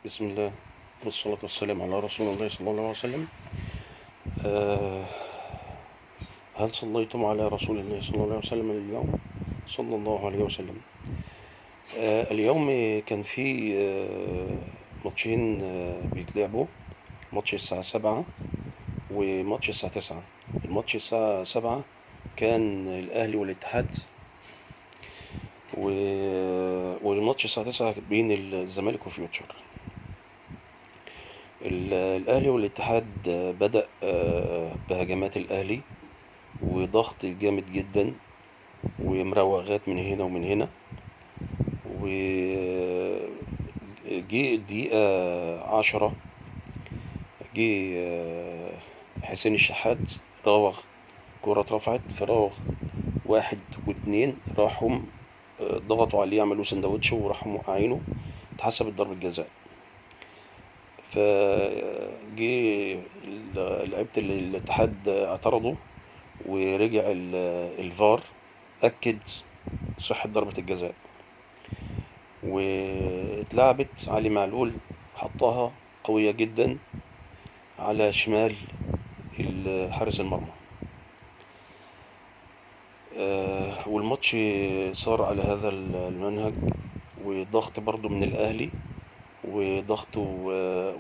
بسم الله والصلاة والسلام على رسول الله صلى الله عليه وسلم. آه، هل صليتم على رسول الله صلى الله عليه وسلم اليوم؟ صلى الله عليه وسلم. اليوم كان في ماتشين بيتلعبوا، ماتش الساعة 7 وماتش الساعة 9. الماتش الساعة 7 كان الأهلي والاتحاد، والماتش الساعة 9 بين الزمالك وفيوتشر. الأهلي والاتحاد بدأ بهجمات الأهلي وضغط جامد جدا ومراوغات من هنا ومن هنا، وجي الدقيقة 10 جه حسين الشحات راوغ، كرة اترفعت فراوغ واحد واتنين، راحوا ضغطوا عليه، عملوا سندوتش وراحوا موقعينه، اتحسبت ضربة جزاء. فجه لعيبة الاتحاد اعترضوا، ورجع الفار أكد صحة ضربة الجزاء، واتلعبت علي معلول، حطها قوية جدا على شمال حارس المرمى. والماتش صار على هذا المنهج، وضغط برضو من الأهلي، وضغط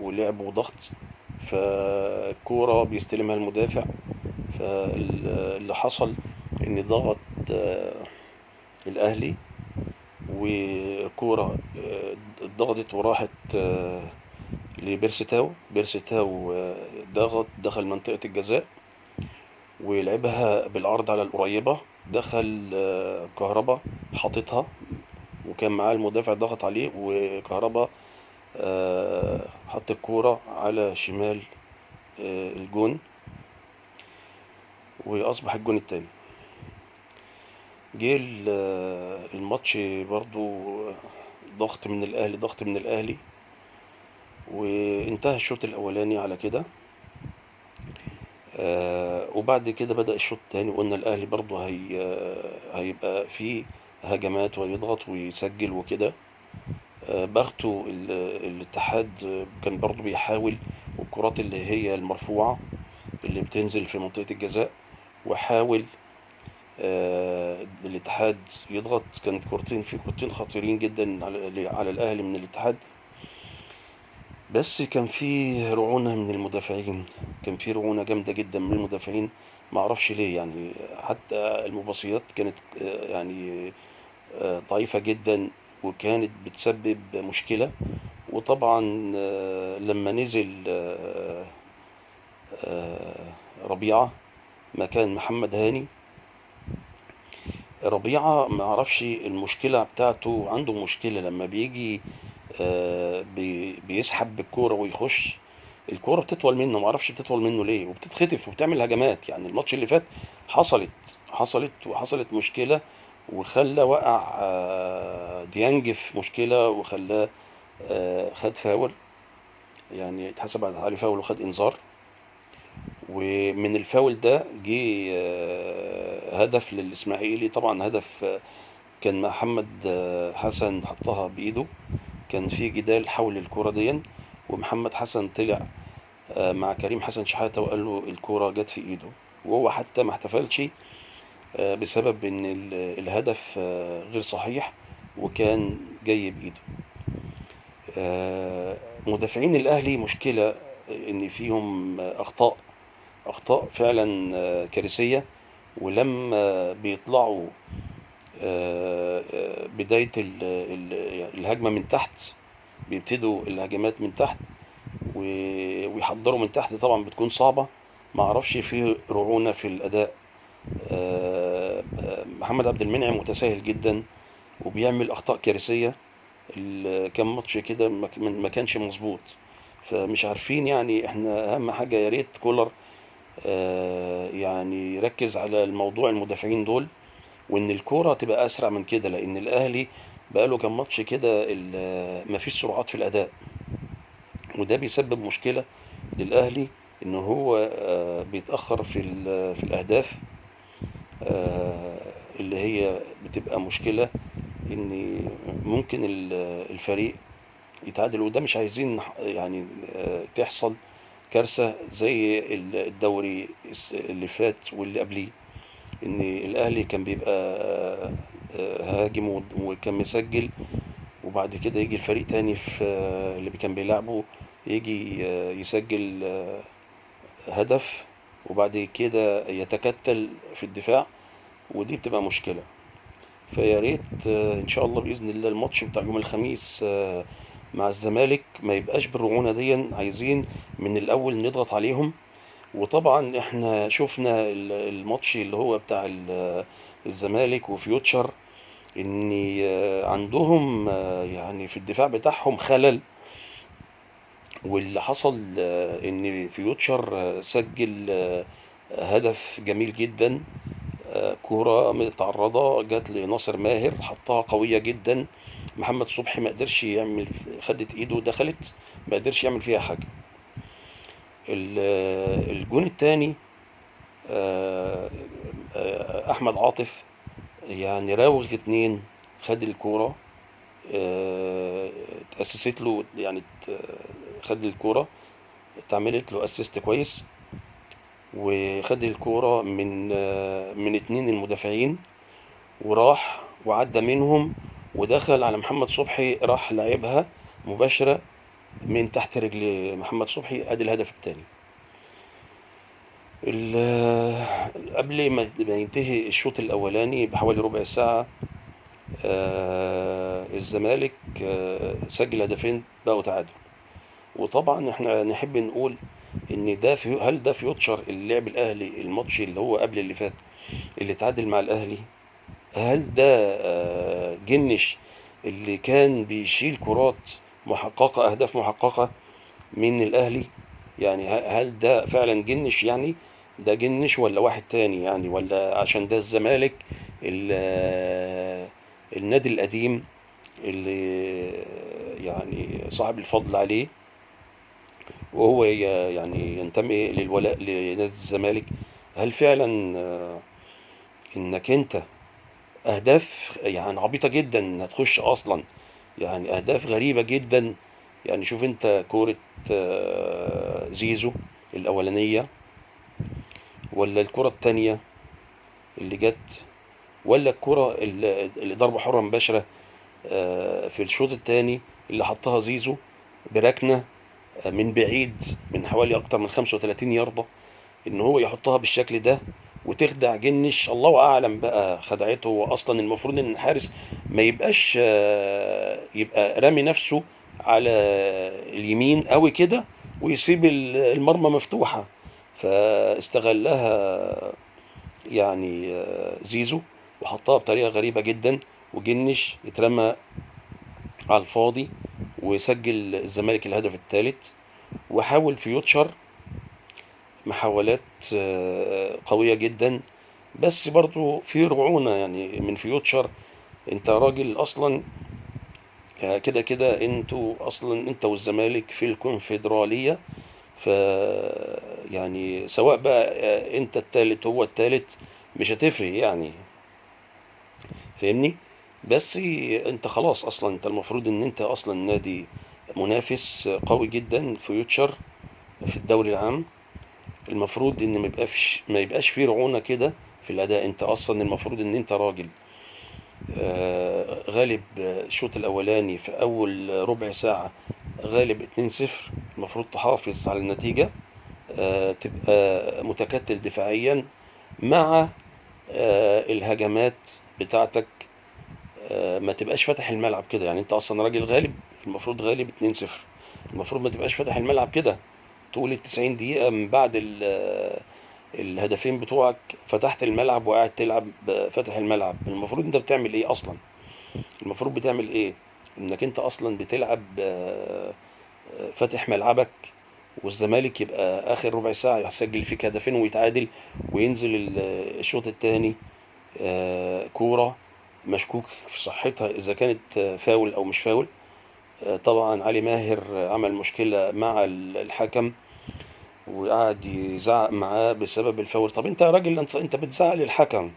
ولعب وضغط، فالكورة بيستلمها المدافع. فاللي حصل ان ضغط الاهلي، وكورة ضغطت وراحت لبيرستاو. بيرستاو ضغط، دخل منطقة الجزاء ولعبها بالعرض على القريبة، دخل كهربا حاططها، وكان معاه المدافع ضغط عليه، وكهربا حط الكورة على شمال الجون، وأصبح الجون التاني. جه الماتش برضو ضغط من الأهلي، ضغط من الأهلي، وانتهى الشوط الأولاني على كده. وبعد كده بدأ الشوط التاني، وقلنا الأهلي برضو هيبقى فيه هجمات ويضغط ويسجل وكده. بغته الاتحاد كان برضو بيحاول، والكرات اللي هي المرفوعة اللي بتنزل في منطقة الجزاء، وحاول الاتحاد يضغط. كانت كورتين خطيرين جدا على الاهلي من الاتحاد، بس كان في رعونة من المدافعين، كان في رعونة جامدة جدا من المدافعين، ما اعرفش ليه يعني. حتى المباصيات كانت يعني ضعيفة جدا، وكانت بتسبب مشكلة. وطبعا لما نزل ربيعة مكان محمد هاني، ربيعة ما اعرفش المشكلة بتاعته، عنده مشكلة لما بيجي بيسحب بالكورة ويخش، الكورة بتطول منه، ما اعرفش بتطول منه ليه، وبتتخطف وبتعمل هجمات. يعني الماتش اللي فات حصلت مشكلة، وخلى وقع ديانج في مشكلة، وخلاه خد فاول، يعني اتحسب عليه فاول وخد انذار. ومن الفاول ده جه هدف للإسماعيلي، طبعا هدف كان محمد حسن حطها بإيده. كان في جدال حول الكرة دي، ومحمد حسن طلع مع كريم حسن شحاتة وقال له الكرة جت في إيده، وهو حتى ما احتفلش بسبب إن الهدف غير صحيح، وكان جاي بإيده. مدافعين الأهلي مشكلة، إن فيهم أخطاء فعلا كارثية. ولما بيطلعوا بداية الهجمة من تحت، بيبتدوا الهجمات من تحت ويحضروا من تحت، طبعا بتكون صعبة. ما اعرفش في رعونة في الأداء. محمد عبد المنعم متساهل جدا وبيعمل أخطاء كارثية. كام ماتش كده ما كانش مظبوط، فمش عارفين يعني. احنا أهم حاجة يا ريت كولر يعني يركز على الموضوع المدافعين دول، وان الكوره تبقى اسرع من كده، لان الاهلي بقاله كام ماتش كده مفيش سرعات في الاداء، وده بيسبب مشكله للاهلي، ان هو بيتاخر في الاهداف، اللي هي بتبقى مشكله، ان ممكن الفريق يتعادل. وده مش عايزين يعني تحصل كارثة زي الدوري اللي فات واللي قبليه، ان الاهلي كان بيبقى هاجم وكان مسجل، وبعد كده يجي الفريق تاني في اللي كان بيلعبه يجي يسجل هدف، وبعد كده يتكتل في الدفاع، ودي بتبقى مشكلة. فيا ريت ان شاء الله باذن الله الماتش بتاع يوم الخميس مع الزمالك ما يبقاش بالرعونة دي، عايزين من الاول نضغط عليهم. وطبعا احنا شفنا الماتش اللي هو بتاع الزمالك وفيوتشر، ان عندهم يعني في الدفاع بتاعهم خلل. واللي حصل ان فيوتشر سجل هدف جميل جدا، كورة متعرضة جات لناصر ماهر حطها قوية جدا، محمد صبحي ما قدرش يعمل، خدت ايده دخلت، ما قدرش يعمل فيها حاجة. الجون التاني احمد عاطف يعني راوغ اتنين، خد الكورة اتأسست له يعني خد الكورة، اتعملت له اسيست كويس، وخد الكورة من اتنين المدافعين، وراح وعدى منهم ودخل على محمد صبحي، راح لعبها مباشرة من تحت رجل محمد صبحي. ادي الهدف الثاني. قبل ما ينتهي الشوط الاولاني بحوالي ربع ساعة الزمالك سجل هدفين بقوا تعادل. وطبعا احنا نحب نقول ان ده هل ده فيوتشر اللي لعب الاهلي الماتش اللي هو قبل اللي فات اللي تعادل مع الاهلي؟ هل ده جنش اللي كان بيشيل كرات محققة، أهداف محققة من الأهلي؟ يعني هل ده فعلا جنش؟ يعني ده جنش ولا واحد تاني يعني، ولا عشان ده الزمالك النادي القديم اللي يعني صاحب الفضل عليه، وهو يعني ينتمي للولاء لنادي الزمالك؟ هل فعلا انك انت اهداف يعني عبيطة جدا هتخش اصلا، يعني اهداف غريبة جدا؟ يعني شوف انت كورة زيزو الاولانية، ولا الكرة التانية اللي جت، ولا الكرة اللي ضربة حرة مباشرة في الشوط التاني اللي حطها زيزو بركنة من بعيد من حوالي اكتر من 35 ياردة، ان هو يحطها بالشكل ده وتخدع جنش؟ الله اعلم بقى خدعته. هو اصلا المفروض ان الحارس ما يبقاش يبقى رامي نفسه على اليمين قوي كده ويسيب المرمى مفتوحة، فاستغلها يعني زيزو وحطها بطريقة غريبة جدا، وجنش اترمى على الفاضي وسجل الزمالك الهدف الثالث. وحاول فيوتشر محاولات قوية جدا، بس برضو في رعونة يعني من فيوتشر. انت راجل اصلا كده كده انتوا اصلا انت والزمالك في الكونفدرالية، ف يعني سواء بقى انت التالت هو التالت مش هتفرق يعني، فاهمني؟ بس انت خلاص اصلا انت المفروض ان انت اصلا نادي منافس قوي جدا فيوتشر في الدوري العام. المفروض ان ما يبقاش فيه رعونة كده في الاداء. انت اصلا المفروض ان انت راجل غالب الشوط الاولاني في اول ربع ساعة غالب 2-0، المفروض تحافظ على النتيجة، تبقى متكتل دفاعيا مع الهجمات بتاعتك، ما تبقاش فاتح الملعب كده. يعني انت اصلا راجل غالب، المفروض غالب 2-0، المفروض ما تبقاش فاتح الملعب كده طول ال90 دقيقة من بعد الهدفين بتوعك. فتحت الملعب وقاعد تلعب فاتح الملعب، المفروض انت بتعمل ايه اصلا؟ المفروض بتعمل ايه؟ انك انت اصلا بتلعب فاتح ملعبك، والزمالك يبقى اخر ربع ساعة يسجل فيك هدفين ويتعادل، وينزل الشوط الثاني كورة مشكوك في صحتها اذا كانت فاول او مش فاول. طبعا علي ماهر عمل مشكلة مع الحكم وقعد يزعق معاه بسبب الفاول. طب انت يا راجل انت بتزعق للحكم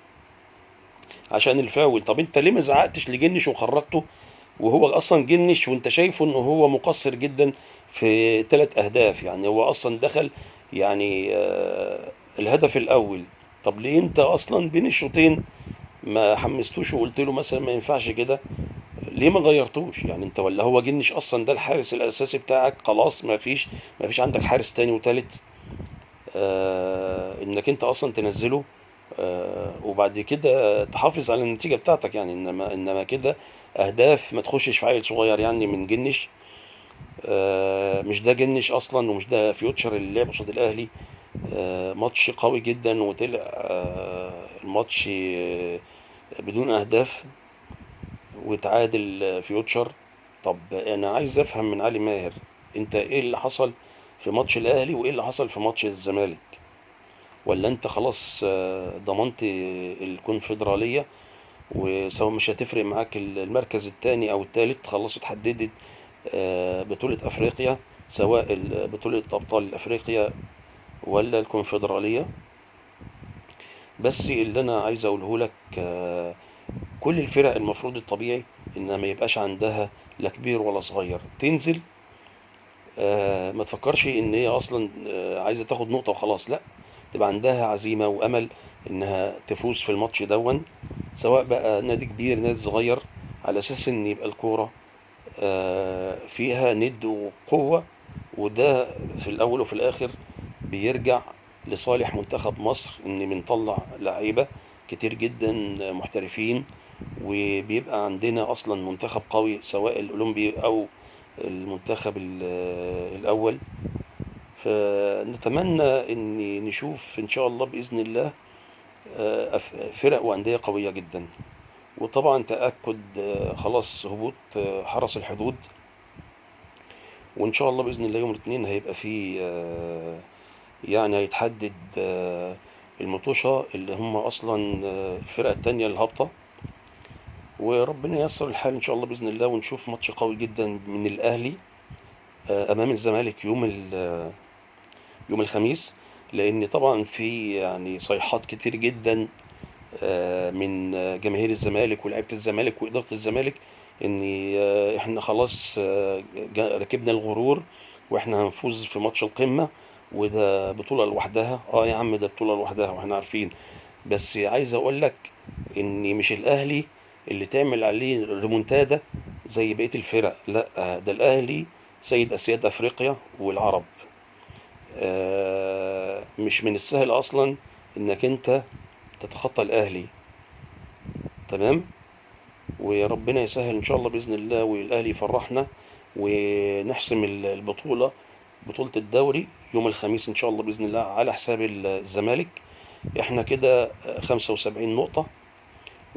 عشان الفاول، طب انت ليه ما زعقتش لجنش وخرجته وهو اصلا جنش وانت شايفه ان هو مقصر جدا في 3 اهداف. يعني هو اصلا دخل يعني الهدف الاول. طب ليه انت اصلا بين الشوطين ما حمستوش وقلت له مثلا ما ينفعش كده؟ ليه ما غيرتوش يعني انت؟ ولا هو جنش اصلا ده الحارس الاساسي بتاعك؟ خلاص ما فيش عندك حارس تاني وتالت انك انت اصلا تنزله وبعد كده تحافظ على النتيجة بتاعتك يعني. انما كده اهداف ما تخشش في عيل صغير يعني من جنش. مش ده جنش اصلا، ومش ده فيوتشر اللي لعب قصاد الاهلي. ماتش قوي جدا وطلع الماتش بدون اهداف وتعادل فيوتشر. طب انا عايز افهم من علي ماهر، انت ايه اللي حصل في ماتش الاهلي وايه اللي حصل في ماتش الزمالك؟ ولا انت خلاص ضمنت الكونفدرالية وسواء مش هتفرق معاك المركز الثاني او الثالث؟ خلاص اتحددت بطولة افريقيا، سواء بطولة ابطال افريقيا ولا الكونفدرالية. بس اللي انا عايز اقوله لك كل الفرق المفروض الطبيعي ان ما يبقاش عندها لا كبير ولا صغير تنزل ما تفكرش ان هي اصلا عايزه تاخد نقطه وخلاص، لا، تبقى عندها عزيمه وامل انها تفوز في الماتش دون، سواء بقى نادي كبير نادي صغير، على اساس ان يبقى الكوره فيها ند وقوه. وده في الاول وفي الاخر بيرجع لصالح منتخب مصر، ان بنطلع لعيبه كتير جدا محترفين، وبيبقى عندنا اصلا منتخب قوي سواء الاولمبي او المنتخب الاول. فنتمنى ان نشوف ان شاء الله باذن الله فرق وانديه قويه جدا. وطبعا تاكد خلاص هبوط حرس الحدود، وان شاء الله باذن الله يوم الاثنين هيبقى فيه يعني هيتحدد المطوشه اللي هم اصلا الفرقه التانية الهابطه. وربنا ييسر الحال ان شاء الله باذن الله، ونشوف ماتش قوي جدا من الاهلي امام الزمالك يوم الخميس. لان طبعا في يعني صيحات كتير جدا من جماهير الزمالك ولاعيبه الزمالك واداره الزمالك ان احنا خلاص ركبنا الغرور واحنا هنفوز في ماتش القمه، وده بطوله لوحدها. يا عم ده بطوله لوحدها واحنا عارفين، بس عايز اقول لك ان مش الاهلي اللي تعمل عليه ريمونتادا زي بقيه الفرق، لا، ده الاهلي سيد اسياد افريقيا والعرب. مش من السهل اصلا انك انت تتخطى الاهلي. تمام. وربنا يسهل ان شاء الله باذن الله، والاهلي يفرحنا ونحسم البطوله، بطوله الدوري يوم الخميس ان شاء الله باذن الله على حساب الزمالك. احنا كده 75 نقطه،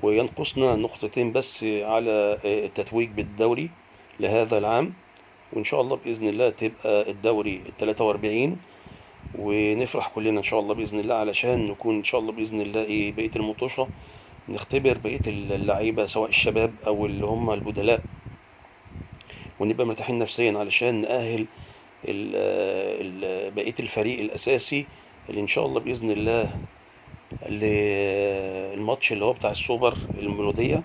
وينقصنا نقطتين بس على التتويج بالدوري لهذا العام. وان شاء الله باذن الله تبقى الدوري 43، ونفرح كلنا ان شاء الله باذن الله علشان نكون ان شاء الله باذن الله بقيه المطوشه نختبر بقيه اللعيبه سواء الشباب او اللي هم البدلاء، ونبقى مرتاحين نفسيا علشان نأهل بقيه الفريق الاساسي اللي ان شاء الله باذن الله للماتش اللي هو بتاع السوبر المولوديه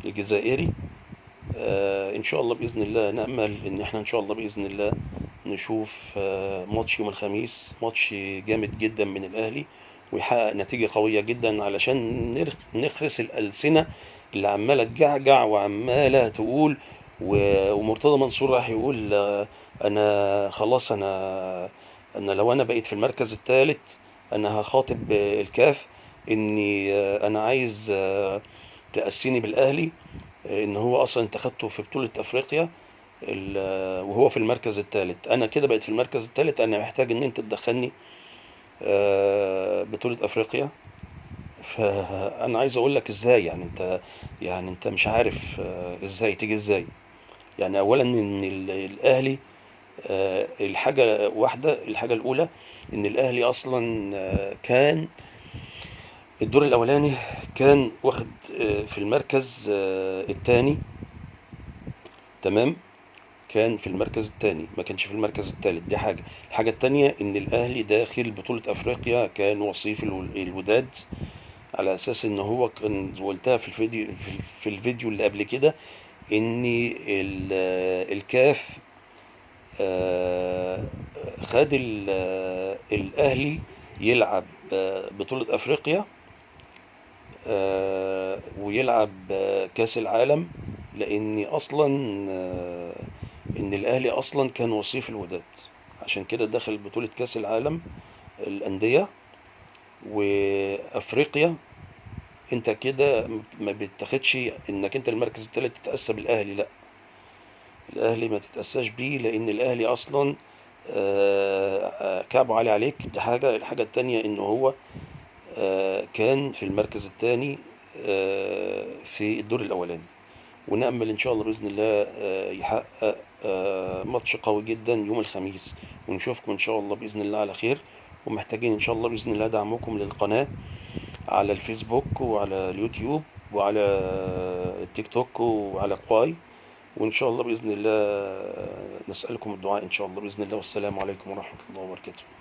الجزائري. ان شاء الله باذن الله نأمل ان احنا ان شاء الله باذن الله نشوف ماتش يوم الخميس، ماتش جامد جدا من الاهلي، ويحقق نتيجة قوية جدا علشان نخرس الألسنة اللي عمالة تجعجع وعمالة تقول ومرتضى منصور راح يقول انا خلاص، انا لو انا بقيت في المركز الثالث انا هخاطب الكاف اني انا عايز تأسيني بالاهلي، ان هو اصلا انت خدته في بطولة افريقيا وهو في المركز الثالث. انا كده بقيت في المركز الثالث، انا محتاج ان انت تدخلني بطولة افريقيا. فانا عايز اقول لك ازاي يعني انت مش عارف ازاي تيجي ازاي. يعني اولا ان الاهلي الحاجة واحدة، الحاجة الاولى ان الاهلي اصلا كان الدور الاولاني كان واخد في المركز الثاني. تمام. كان في المركز الثاني، ما كانش في المركز الثالث. دي حاجة. الحاجة التانية ان الاهلي داخل بطولة افريقيا كان وصيف الوداد، على اساس ان هو كان قلتها في الفيديو اللي قبل كده ان الكاف خد الاهلي يلعب بطولة افريقيا، ويلعب كاس العالم، لان اصلا ان الاهلي اصلا كان وصيف الوداد، عشان كده دخل بطولة كاس العالم الاندية وافريقيا. انت كده ما بتاخدش انك انت المركز الثالث تتأسى بالاهلي، لا، الاهلي ما تتأساش بيه، لان الاهلي اصلا كعبه عالي عليك، دي حاجة. الحاجة التانية ان هو كان في المركز الثاني في الدور الاولاني. ونأمل ان شاء الله بإذن الله يحقق ماتش قوي جدا يوم الخميس، ونشوفكم ان شاء الله بإذن الله على خير. ومحتاجين ان شاء الله بإذن الله دعمكم للقناة على الفيسبوك وعلى اليوتيوب وعلى التيك توك وعلى قواي. وإن شاء الله بإذن الله نسألكم الدعاء إن شاء الله بإذن الله. والسلام عليكم ورحمة الله وبركاته.